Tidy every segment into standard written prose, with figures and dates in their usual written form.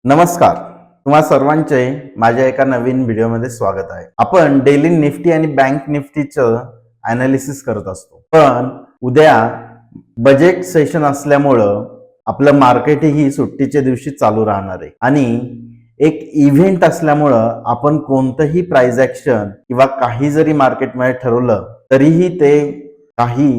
नमस्कार. तुम्हा सर्वांचे माझ्या एका नवीन व्हिडिओमध्ये स्वागत आहे. आपण डेली निफ्टी आणि बँक निफ्टीचं अनालिसिस करत असतो. पण उद्या बजेट सेशन असल्यामुळं आपलं मार्केटही सुट्टीच्या दिवशी चालू राहणार आहे आणि एक इव्हेंट असल्यामुळं आपण कोणतंही प्राइस ऍक्शन किंवा काही जरी मार्केटमध्ये ठरवलं तरीही ते काही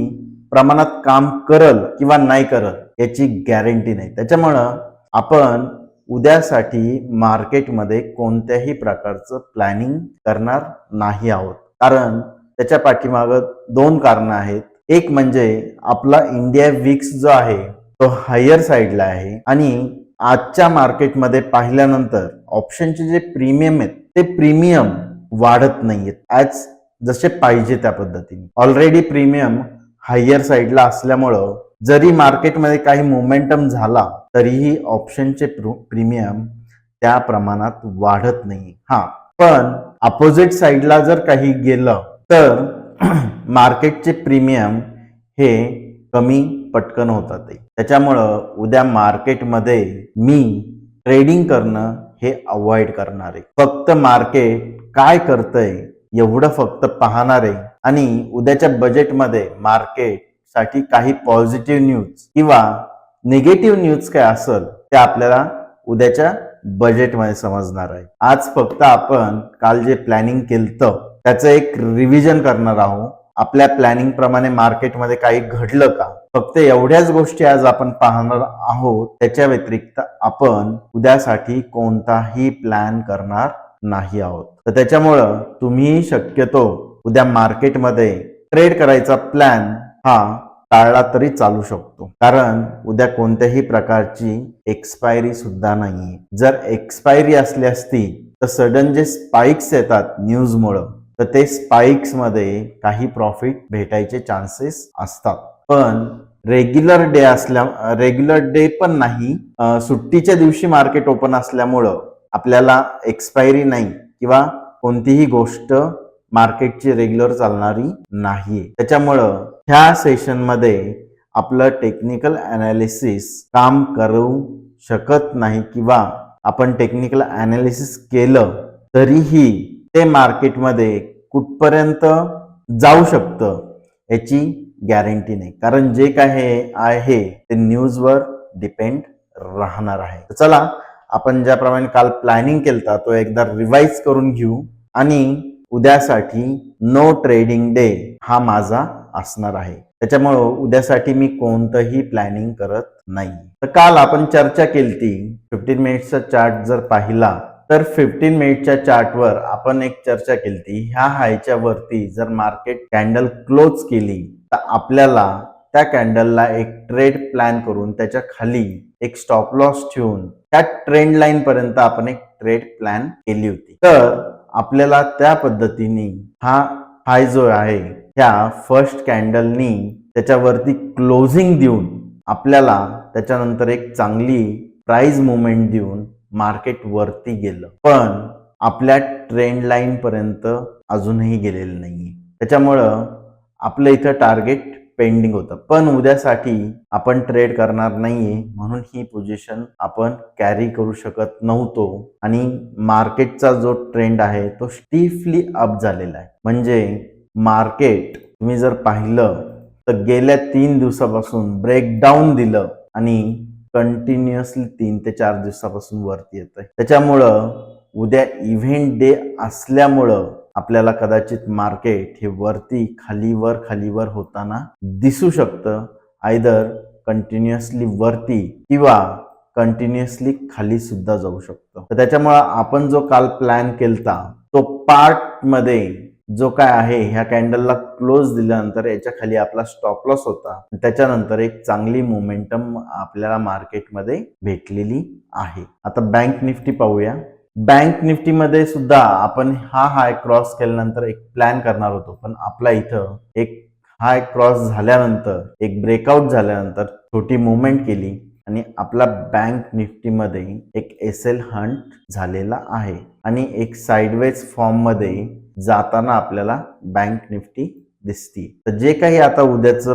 प्रमाणात काम करल किंवा नाही करल याची गॅरंटी नाही. त्याच्यामुळं आपण उद्यासाठी मार्केटमध्ये कोणत्याही प्रकारचं प्लॅनिंग करणार नाही आहोत. कारण त्याच्या पाठीमागं दोन कारणं आहेत. एक म्हणजे आपला इंडिया विक्स जो आहे तो हायर साईडला आहे आणि आजच्या मार्केटमध्ये पाहिल्यानंतर ऑप्शनचे जे प्रीमियम आहेत ते प्रीमियम वाढत नाहीयेत ॲज जसे पाहिजे त्या पद्धतीने. ऑलरेडी प्रीमियम हायर साईडला असल्यामुळं जरी मार्केटमध्ये काही मोमेंटम झाला तरीही ऑप्शनचे प्रीमियम त्या प्रमाणात वाढत नाही. पण अपोजिट साईडला जर काही गेलं तर मार्केटचे प्रीमियम हे कमी पटकन होतात. त्याच्यामुळं उद्या मार्केटमध्ये मी ट्रेडिंग करणं हे अवॉइड करणार आहे. फक्त मार्केट काय करतंय एवढं फक्त पाहणार आहे आणि उद्याच्या बजेटमध्ये मार्केट साठी काही पॉझिटिव्ह न्यूज किंवा निगेटिव्ह न्यूज काय असेल ते आपल्याला उद्याच्या बजेटमध्ये समजणार आहे. आज फक्त आपण काल जे प्लॅनिंग केलं त्याचं एक रिव्हिजन करणार आहोत. आपल्या प्लॅनिंग प्रमाणे मार्केटमध्ये काही घडलं का, फक्त एवढ्याच गोष्टी आज आपण पाहणार आहोत. त्याच्या व्यतिरिक्त आपण उद्यासाठी कोणताही प्लॅन करणार नाही आहोत. तर त्याच्यामुळं तुम्ही शक्यतो उद्या मार्केटमध्ये ट्रेड करायचा प्लॅन हा टाळला तरी चालू शकतो. कारण उद्या कोणत्याही प्रकारची एक्सपायरी सुद्धा नाहीये. जर एक्सपायरी असली असती तर सडन जे स्पाइक्स येतात न्यूजमुळं तर ते स्पाइक्स मध्ये काही प्रॉफिट भेटायचे चान्सेस असतात. पण रेग्युलर डे पण नाही, सुट्टीच्या दिवशी मार्केट ओपन असल्यामुळं आपल्याला एक्सपायरी नाही किंवा कोणतीही गोष्ट मार्केटची रेग्युलर चालणारी नाहीये. त्याच्यामुळं ह्या सेशन मध्ये आपलं टेक्निकल अनालिसिस काम करू शकत नाही किंवा आपण टेक्निकल अनालिसिस केलं तरीही ते मार्केटमध्ये कुठपर्यंत जाऊ शकतं याची गॅरंटी नाही. कारण जे काही आहे ते न्यूजवर डिपेंड राहणार आहे. चला आपण ज्याप्रमाणे काल प्लॅनिंग केलं तो एकदा रिवाइज करून घेऊ आणि उद्यासाठी नो ट्रेडिंग डे हा माझा असणार आहे. त्याच्यामुळे उद्यासाठी मी कोणतंही प्लॅनिंग करत नाही. तर काल आपण चर्चा केली 15 मिनिटचा चार्ट जर पाहिला तर 15 मिनिटच्या चार्टवर आपण एक चर्चा केली. ह्या हायच्या वरती जर मार्केट कॅन्डल क्लोज केली तर आपल्याला त्या कॅन्डलला एक ट्रेड प्लॅन करून त्याच्या खाली एक स्टॉप लॉस ठेवून त्या ट्रेंड लाईन पर्यंत आपण एक ट्रेड प्लॅन केली होती. तर आपल्याला त्या पद्धतीने हा हाय जो आहे ह्या फर्स्ट कॅन्डलनी त्याच्यावरती क्लोजिंग देऊन आपल्याला त्याच्यानंतर एक चांगली प्राइस मुवमेंट देऊन मार्केट वरती गेलं. पण आपल्या ट्रेंड लाईन पर्यंत अजूनही गेलेलं नाहीये. त्याच्यामुळं आपलं इथं टार्गेट पेंडिंग होतं. पण उद्यासाठी आपण ट्रेड करणार नाहीये म्हणून ही पोझिशन आपण कॅरी करू शकत नव्हतो आणि मार्केटचा जो ट्रेंड आहे तो स्टीफली अप झालेला आहे. म्हणजे मार्केट तुम्ही जर पाहिलं तर गेल्या 3 दिवसापासून ब्रेकडाऊन दिलं आणि कंटिन्युअसली 3 ते 4 दिवसापासून वरती येत आहे. त्याच्यामुळं उद्या इव्हेंट डे असल्यामुळं आपल्याला कदाचित मार्केट हे वरती खालीवर होताना दिसू शकतं. आयदर कंटिन्युअसली वरती किंवा कंटिन्युअसली खाली सुद्धा जाऊ शकतं. तर त्याच्यामुळं आपण जो काल प्लॅन केलता तो पार्ट मध्ये जो काय आहे ह्या कॅन्डलला क्लोज दिल्यानंतर याच्या खाली आपला स्टॉप लॉस होता. त्याच्यानंतर एक चांगली मोमेंटम आपल्याला मार्केटमध्ये भेटलेली आहे. आता बँक निफ्टी पाहूया. बँक निफ्टी मध्ये सुद्धा आपण हा हाय क्रॉस केल्यानंतर एक प्लॅन करणार होतो. पण आपला इथं एक हाय क्रॉस झाल्यानंतर एक ब्रेकआउट झाल्यानंतर छोटी मुवमेंट केली आणि आपला बँक निफ्टी मध्ये एक एसएल हंट झालेला आहे आणि एक साइडवेज फॉर्म मध्ये जाताना आपल्याला बँक निफ्टी दिसते. तर जे काही आता उद्याचं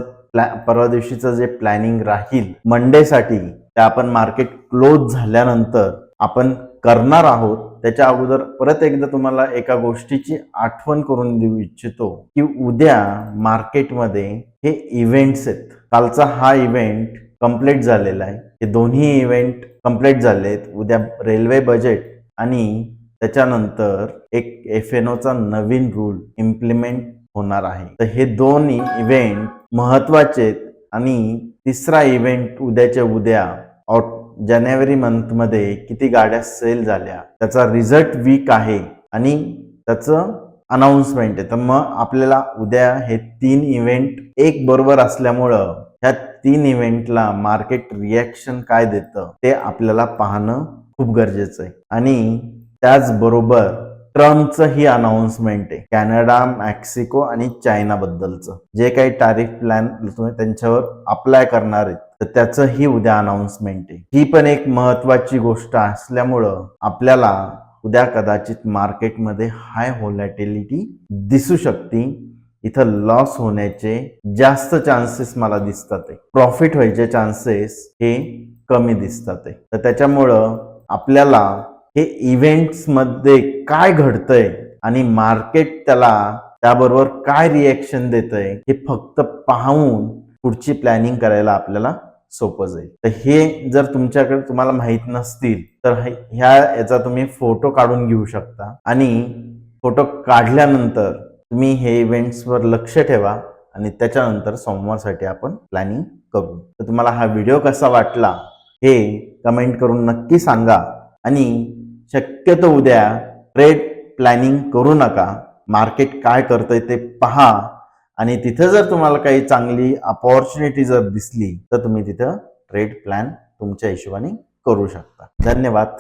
परवा दिवशीचं जे प्लॅनिंग राहील मंडे साठी ते आपण मार्केट क्लोज झाल्यानंतर आपण करणार आहोत त्याच्या अगोदर परत एकदा तुम्हाला एका गोष्टीची आठवण करून देऊ इच्छितो की उद्या मार्केटमध्ये हे इव्हेंट्स आहेत. कालचा हा इव्हेंट कंप्लीट झालेला आहे. हे दोन्ही इव्हेंट कंप्लीट झालेत. उद्या रेल्वे बजेट आणि त्याच्यानंतर एक FNOचा नवीन रूल इम्प्लिमेंट होणार आहे. तर हे दोन्ही इव्हेंट महत्वाचे आहेत. आणि तिसरा इव्हेंट उद्याच्या उद्या जानेवारी मंथ मध्ये किती गाड्या सेल झाल्या त्याचा रिझल्ट वीक आहे आणि त्याचं अनाउन्समेंट आहे. तर मग आपल्याला उद्या हे 3 इव्हेंट एक बरोबर असल्यामुळं ह्या 3 इव्हेंटला मार्केट रिॲक्शन काय देतं ते आपल्याला पाहणं खूप गरजेचं आहे. आणि त्याचबरोबर ट्रम्पचं ही अनाउन्समेंट आहे कॅनडा, मेक्सिको आणि चायना बद्दलचं जे काही टॅरिफ प्लॅन तुम्ही त्यांच्यावर अप्लाय करणार आहेत तर त्याचं ही उद्या अनाउन्समेंट आहे. ही पण एक महत्वाची गोष्ट असल्यामुळं आपल्याला उद्या कदाचित मार्केटमध्ये हाय व्होलॅटिलिटी दिसू शकते. इथं लॉस होण्याचे जास्त चान्सेस मला दिसतात आहे. प्रॉफिट व्हायचे चान्सेस हे कमी दिसतात आहे. तर त्याच्यामुळं आपल्याला हे इव्हेंट्स मध्ये काय घडतंय आणि मार्केट त्याबरोबर काय रिएक्शन देतंय हे फक्त पाहून पुढची प्लॅनिंग करायला आपल्याला सोपं जाईल. तर हे जर तुमच्याकडे तुम्हाला माहित नसतील तर याचा तुम्ही फोटो काढून घेऊ शकता आणि फोटो काढल्यानंतर तुम्ही हे इव्हेंट्सवर लक्ष ठेवा आणि त्याच्यानंतर सोमवारसाठी आपण प्लॅनिंग करू. तर तुम्हाला हा व्हिडिओ कसा वाटला हे कमेंट करून नक्की सांगा आणि शक्यतो उद्या ट्रेड प्लॅनिंग करू नका. मार्केट काय करतंय ते पहा आणि तिथे जर तुम्हाला काही चांगली अपॉर्च्युनिटी जर दिसली तर तुम्ही तिथं ट्रेड प्लॅन तुमच्या हिशोबाने करू शकता. धन्यवाद.